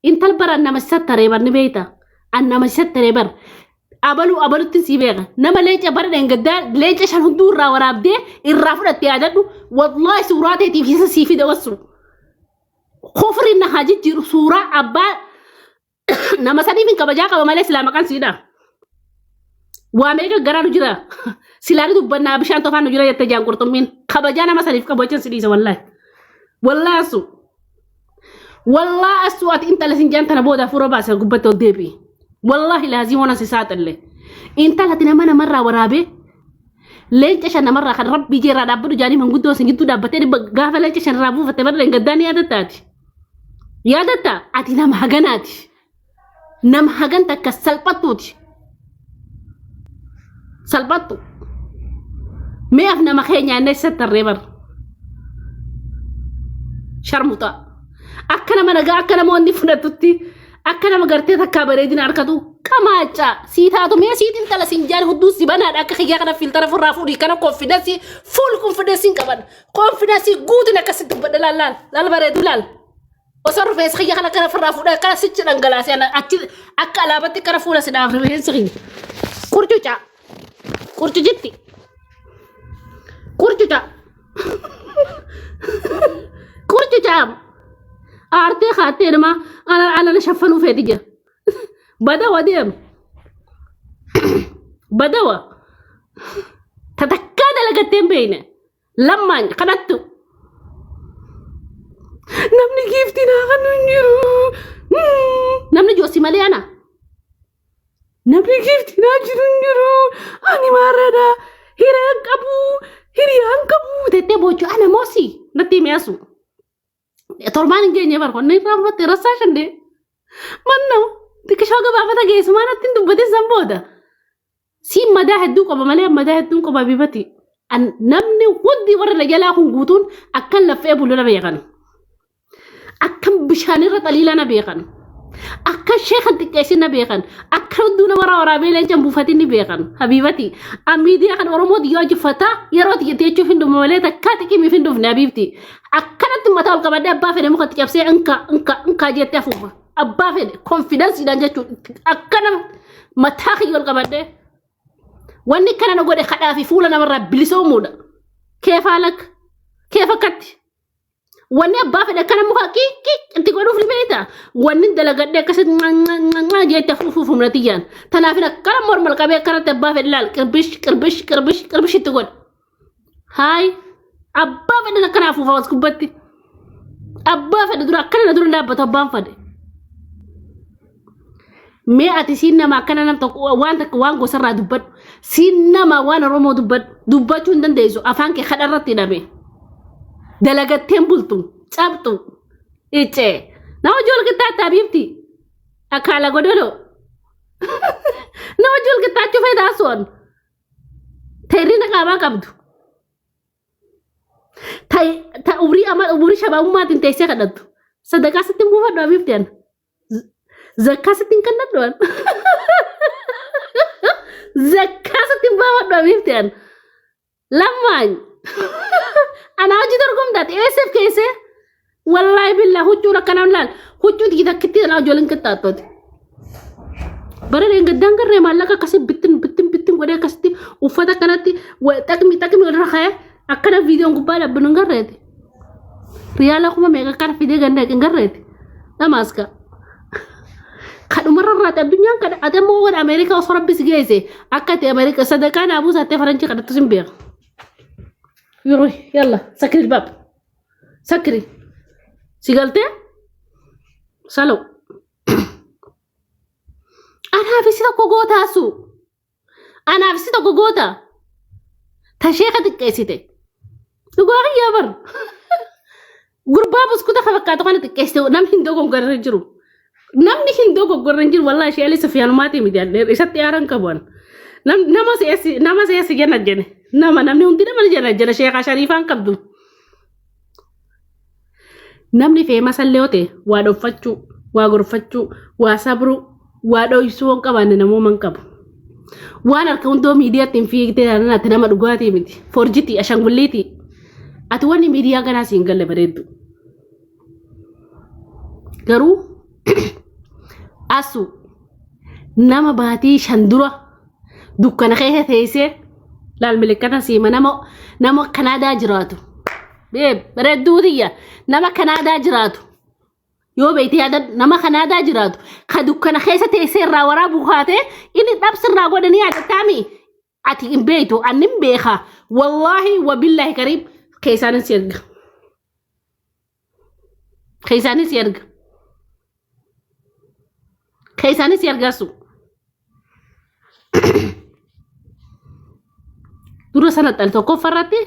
انت البر انما ستر بر نبيتا انما ستر بر أبلو تنسيبها نما ليش أبرد إنقدار ليش عشان هندور وراب ده الرافضة تيادنو والله سوراتي تفيس سيفي دوسو خفر إن حاجة جيرو سورة أبا نما سني من كبجاك وما ليس لا مكان سيدا وامريكا جرانو جرا سلاري دبنا بشان طفانو جرا يتجان قرطمين كبجانا ما سنيف كبجان سديسة والله أسوات إنت لسنجان تنبودا فورا باسا قبتو ديبي والله لازم وانا سيسات اللي انت لاتنا مانا مرة ورابي ليش عشان مرة خد ربي جيرا دابدو جاني من قدو سنجدو دابتين بغافة ليش عشان رابو فتبر لنقداني يا دتا اتي نام حقناتي نام حقنتك سلبتوتي سلبتو مي افنا مخيني اني ستر ريبر شرمطا اكنا منغا اكنا موني فنتوتي أكنا مقرتي تكا بريدين أركضو كماجا سيتاتو مي سيت انت لسنجان هدوس سيبانا أكا خيجا كنا في الطرف الرافوري كنا كونفيدنسي فول كونفيدنسي كمان كونفيدنسي جود نكسد لا بريدو لال وصرف يس خيجا كنا في الرافوري كنا سيتشن انجلاسي أنا أكا لابتي كنا فولا سيدا فريدين سخين كورتو جتي كورتو جام آرتي خاتين ما أنا نشفنو في ديجا بدوا ديم بدوا تتكاد لقتين بينه لما قناتو نمني كيفتنا خنونيرو نمني جوسي مالي أنا نمني كيفتنا جرونيرو أني ماردا هيريان كابو تتي بوچو أنا موسي نتي مياسو torban genya bar konne ramte rasashan de manno tikishoga bafata gees manatin dubate zamboda si madahdu ko bamale madahdu ko babibati an namni wudi warra rajala kun gutun akkan lafe bulu na beekan akkan bishani ratalila na beekan akkan sheikh tikesi na beekan akkan duna wara bele jambu fatini beekan habibati amidia kan oromo diyo jifata yarot yetechu findu maleta katiki mi findu nabibti akkanatti mataa ol qabadde abbaa fedhe mukatti cabsee inka jettee afuufa abbaa fedhe konfidensi dhaan jechuudha akkana mataa kiyya ol qabadde wanni kana na godhe kadhaa fi fuula namarraa bilisoomuudha keef akkatti wanni abbaa fedhe akkana muka itti godhuuf ni beekta wanni dalagadde akkasitti jettee afuufuuf humnatiyyaan tanaafin akkana mormal qabee akkanatti abbaa fedhe laal qirbish itti godha haay أبا فدنا كنا فوفا وسكبتي أبا فدنا درا كنا ندور نلعب تبان فد مي أتسينا ما كنا نمتق وان قصرنا دبت سينا ما وان رومو دبت شندن ديزو أفانك خدرتي نبي دلقت تمبلتو تابتو إيش ناو جول كتا تابيبتي أكالا قدرو ناو جول كتا شوفي داسون تيرينا كابا كابدو تا أوري شباب ما تنتهي كدت صدقة ستين بوفا دوا بيفتن زكاة ستين كدت دوان زكاة ستين بوفا دوا بيفتن لما أنا أجي دركم دات إيسف كيسه والله بالله هجو ركنا ملال هجو تيجي كتير أنا جولين كتاتود برا قدام كرر مالك كسب بتن وده كستي وفتا كنتي وتكمي الرخاء أكنا فيديو نقبل بنقرأت ريالا كم ميجا كار فيديو جندا نقرأت لا ماسكا كانوا مرة رات الدنيا كان ada mau ke Amerika orang bis geze akat di Amerika sedekah abu sate Franci kada tuh sembir yuru yalla sakri bab sakri sigalte salo ana visita kogota asu ana visita kogota tasheka tikesite tugo ya bar gurba bus kuda khafaka to kana tikeste nam hindo ko garjiru nam ni hindo ko garjiru wallahi shi ali sufyan mati mi dan isat yaran kabon nama se gena jene nama namni undina man jena sheikha sharifan kabdu namni fe masalleote wa do faccu wa gor faccu wa sabru wa do isuwon kabane namo man kabu وانا الكونتو ميديا تنفي كده انا تنام دغاتي متي فورجيتي اشانغوليتي اتواني ميديا كان سينغل بريدو غرو asu nama baatii shan dura dukkana keessa teessee laal milikkata siima nama Kanaadaa jiraatu bareedduutiyya nama Kanaadaa jiraatu yoo beekte yaada nama Kanaadaa jiraatu ka dukkana keessa teessee irraa waraabu kaatee inni dhabsirraa godhanii yaadattaami ati hin beektu ani hin beeka wallaahi wabillahi kariim keessaanis erga keessaanis ergasu dura sanatti tokko farratti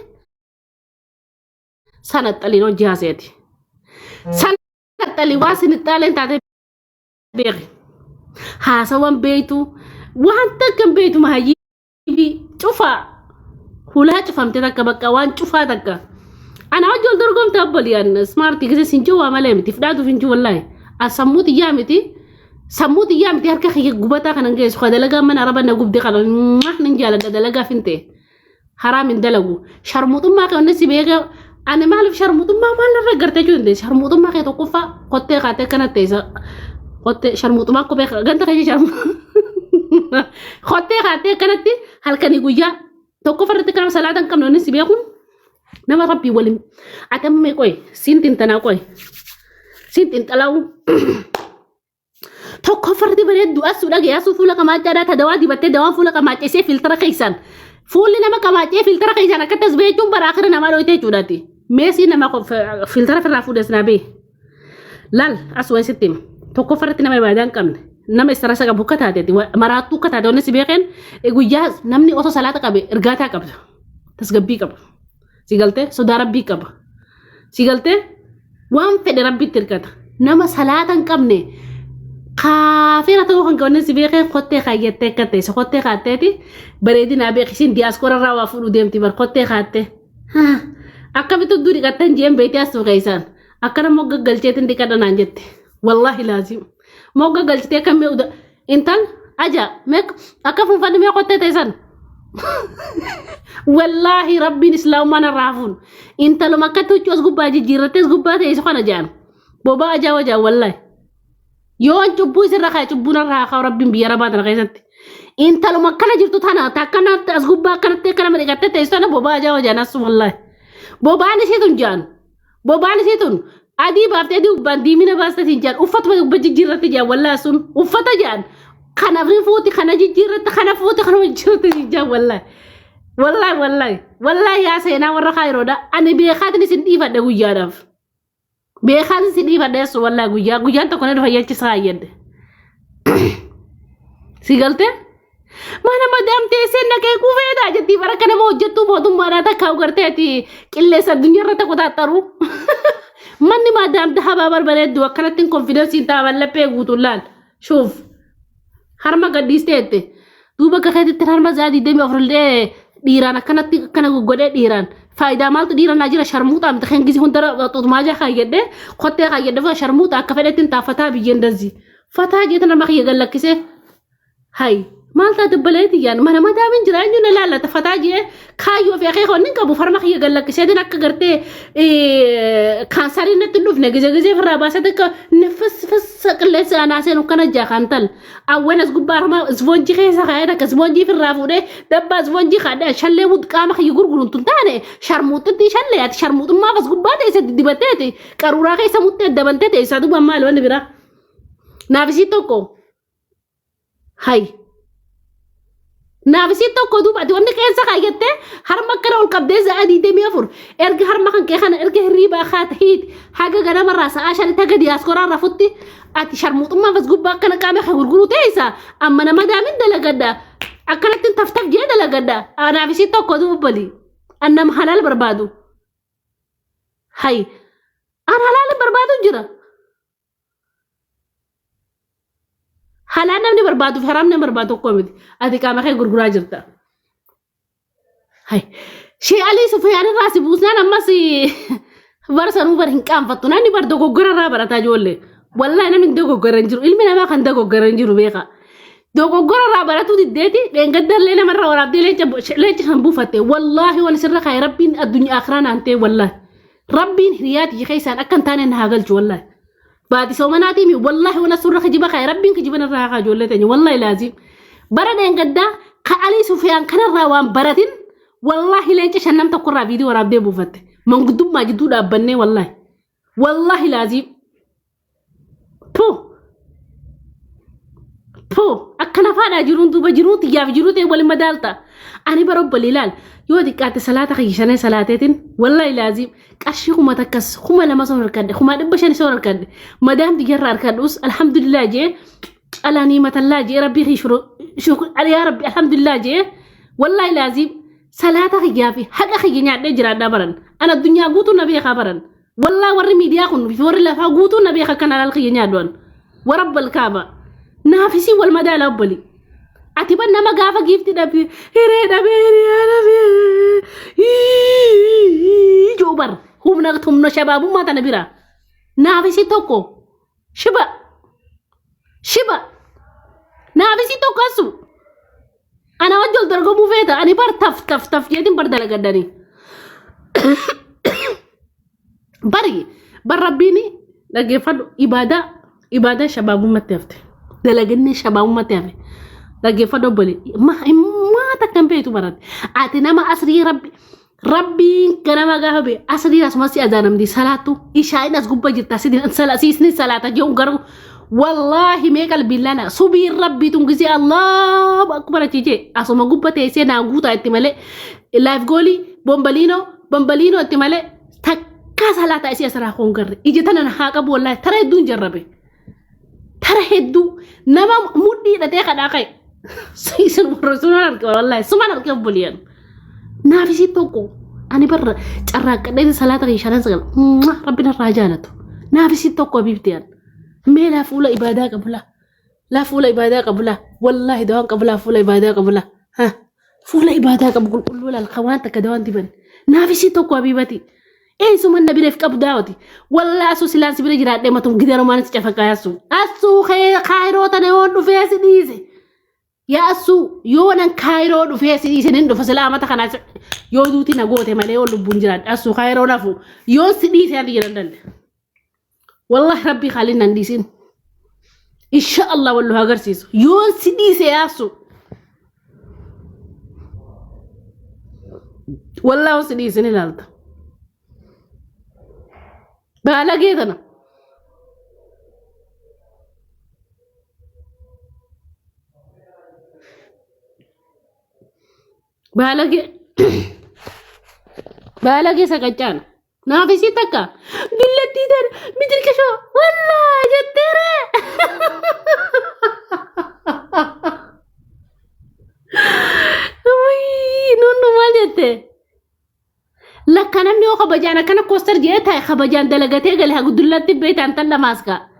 sanatti no jaaseeti sanatti waa sinitaaleen taate beeki haasawan beektu waan takkan beektu mahayyiifi cufaa hulaa cufamte takka bakka waan cufaa takka ana wajjol dorgomta abbaliyaan smarti gise sinjoo waa malee miti fudhaatu finjuu wallaahi asammuuti yaa miti sammuuti yaa miti harka kiyya gubataa kanan geessu ka dalagaa mana arabanna gubde qaba nin jaaladha dalagaa finte haram hin dalagu sharmuutummaa kee onnesi beeka ani maaliif sharmuutummaa maalirra gartee jiru sharmuutummaa kee tokkoffaa qottee kaatee kanatti teessa qottee sharmuutummaa kophee ganta kee qottee kaatee kanatti halkanii guyyaa tokkoffarratti kana salaatan qabne onnesi beekun nama rabbii waliin atamme qoy sintin tanaa qoy sintin xalaa'u tokkoffarratti bareeddu asuu dhagee asuu fuula qamaaccaadhaa tadawaa dibattee dawaan fuula qamaacceessee filtara keessan fuulli nama qamaacee filtara keessan akka tasbeechuun baraakira namaa dhoytee jechuudhaati meesii nama filtara firraa fuudhes naa bee laal as waasitti tokkoffarratti nama ibaadaan qabne nama istirasa qabu akka taateeti maraattuu akka taate onnesi beekeen guyyaa namni osoo salaata qabe ergaataa qabda tasgabbii qaba sigaltee sodaa rabbii qaba sigaltee waan fedhe rabbiitti ergata nama salaata hin qabne kaafira ta'uu kan qabne si beekee qottee kaayyattee akka ta'e qottee kaatteeti bareedina beekisiin diiyaaskoora irraa waa fuudhu deemti bar qottee kaatte akkamitti durii qattan jeen beektii asuu keessaan akkana mogga galcheetiin dhiqadha naan jette wallaahi laazim mogga galchitee kan mee intal aja meek akka funfanni mee qottee teessan wallaahi rabbiin islaamummaan irraafuun intaluma akka tuchuu as gubbaa jijjiirrattees gubbaa ta'e isa kana jaan bobaa ajaa wajaa wallaahi yoon cubbuu isirra kaa cubbuun irraa haa rabbiin biyya rabaa tana keessatti intaluma akkana jirtu tana takkana as gubbaa akkanatti akkana madhiqattee ta'e sana bobaa ajaa wajaan asu wallaahi bobaan isiitun jaan bobaan isiitun adii baaftee dubbaan diimina baastatiin jaan uffatuma dubba jijjiirratti jaan wallaahi sun uffata jaan kana fuuti kana jijjiirratti kana fuuti kana jijjiirratti jaan wallaahi yaa seenaa warra kaayiroodha ani beekaatiin isin dhiifadhe guyyaadhaaf beekaatiin isin dhiifadhe eessu wallaahi guyyaan tokko na dhufa yaalchisaa ayyadde si galtee mana madamtee seen dhaqee kufeedha jettii bara kana moo hojjettuu mootummaadhaa takkaa ugarteeti qilleessa addunyaarra takko taaxxaru manni madamte habaa barbadeeddu akkanattiin konfidensiin taaban laphee guutuun laal shuuf harma gadhiisteette duuba gakeetitti harma zaadii deemi ofirlee dhiiraan akkanatti akkana godhee dhiiraan faayidaa maaltu dhiiraan naa jira sharmuuxaa miti kan gisi hundara xuxumaaja kaayyadde qottee kaayyadde fa sharmuuxaa akka fedhettiin taafataa biyyeen dazzi fataa jeeta nama kiyya gallakkisee hay maalta dubbaleeti yaan mana madaamin jira eenyu na laallata fataa jee kaayyoo fi akeeka onni qabu farma kiyya gallakkiseetiin akka gartee kaansaariin natti dhufne gizee firraa baasate akka nefas qilleensa aanaa seenu kana jaakantal awwan as gubbaa harma ispoonjii keessa kaayee akka ispoonjii firraa fuudhee dabbaa ispoonjii kaadhaa shallee qaama kiyya gurguruun tun taane sharmuuxitti shallee ati sharmuuxummaaf as gubbaa ta'e dibatteeti qaruuraa keessa muttee dabantee ta'e isaa duuba maal wanni biraa naafisii tokko hay naafisii tokko duuba ati wanni keessa kaayyette harma akkana ol qabdee za'adii deemee afur erga harma kan kee kana erga hirriibaa kaata hiit haga ganamarraa sa'aa shanitti haga diyaaskoraa rafutti ati sharmuuxummaaf as gubbaa akkana qaama kee gurguruu ta'isa amma nama daamin dalagadda akkanatti taftaf jee dalagadda naafisii tokko duubbali annam halaal barbaadu hay an halaal barbaadu jira halaan namni barbaadu fi haram namni barbaadu tokko miti ati qaama kee gurguraa jirta hay shee alii sufyaan irraa si buusnaan ammas barsanuu bar hin qaanfattu namni bar dogoggora irraa barataa ijoollee wallaahi namni dogoggora hin jiru ilmi namaa kan dogoggora hin jiru beeka dogoggora irraa baratuu diddeeti dheengaddallee namarraa waraabdee leenca kan buufatte wallaahi wal sirra kaayee rabbiin addunyaa akhiraa naantee wallaahi rabbiin hiriyaati keessaan akka hin taane na haa galchu wallaahi بعد سومناتي مي والله وانا سر خجيبك يا ربي كجيبنا الراحه جولتني والله لازم بردين قدا كعلي سفيان كان الروان بردين والله لينش شنم تقرا فيديو ورا بدي بوفت من قدوم ما جدود ابني والله لازم تو أكنا فانا جرون دوبا جرون تيجي جرون تي ولا مدالتا أنا برب بليلال يودي كات صلاة خيشانة صلاتين والله لازم كأشي خما تكس خما لما صور الكد خما دبشان صور الكد مدام تجرر الكدوس الحمد لله جي على نعمة الله جي ربي خيشرو شكر يا ربي الحمد لله جي والله لازم صلاة خيافي حاجة خيجني عند جرا دبرن أنا الدنيا قوتو نبي خبرن والله وري ميديا كن في وري لا قوتو نبي خكنا على الخيجني عدون ورب الكعبة نافسي والمدى لبلي أتبنى ما قافا جيفتي دبي هيري دبي جوبر هم نغتهم شباب ما تنبيرا نافسي توكو شبا نافسي توكو أسو أنا وجل درقو مفيدة أنا بار تف جيدين بردالة قداني بر ربيني لقي فدو إبادة شباب ما تفتي دلقني شباب ما تعرف لقي فدو بلي ما تكمبيتو مرات عاتنا ما أسري ربي كنا ما قاهبي أسري ناس ما سي أذانم دي صلاتو إشاء ناس قبا جرتا سيدين سيسني صلاة جيون قرو والله ميكال بلانا صبي ربي تنقزي الله أكبر تيجي أصما قبا تيسي ناقوتا اتمالي لايف جولي بمبلينو اتمالي تكا صلاة اسي أسرا خون قرر إجتنا نحاقب والله ترى يدون جربي ترى هدو نما مودي دتيخ داقي سيسن رسولنا والله سبحان الله بليان نافسي توكو انا بر تراك دي صلاه غيشان سغل ربنا راجانته نافسي توكو بيبتيان ميلا فولا عباده قبلا لا فولا عباده قبلا والله دوان قبلا فولا عباده قبلا ها فولا عباده قبل كل الخوان تكدوان تبن نافسي توكو بيبتي إيه سو من نبي نفك أبداوتي والله أسو سلان سبري جرات دي ما تم قدروا ما نتشافك يا أسو خيرو تنيون دفيس ديزي يا أسو يونا خيرو دفيس ديزي نندو فسلامة خنا يودوتي نقوتي مالي ولو بنجرات أسو خيرو نفو يون سديزي هذه جرندل والله ربي خالينا نديسين إن شاء الله والله هاجرسيس يون سديزي يا أسو والله سديزي نلالتا بالاقي أنا بالاقي سكتشان نافسي تكا قلتي در مثل كشو والله جتري نونو ما جتة لكن أنا خبجانا كنا كوستر جيتها خبجان دلقتي قالها قدلتي بيت أنت لا ماسكا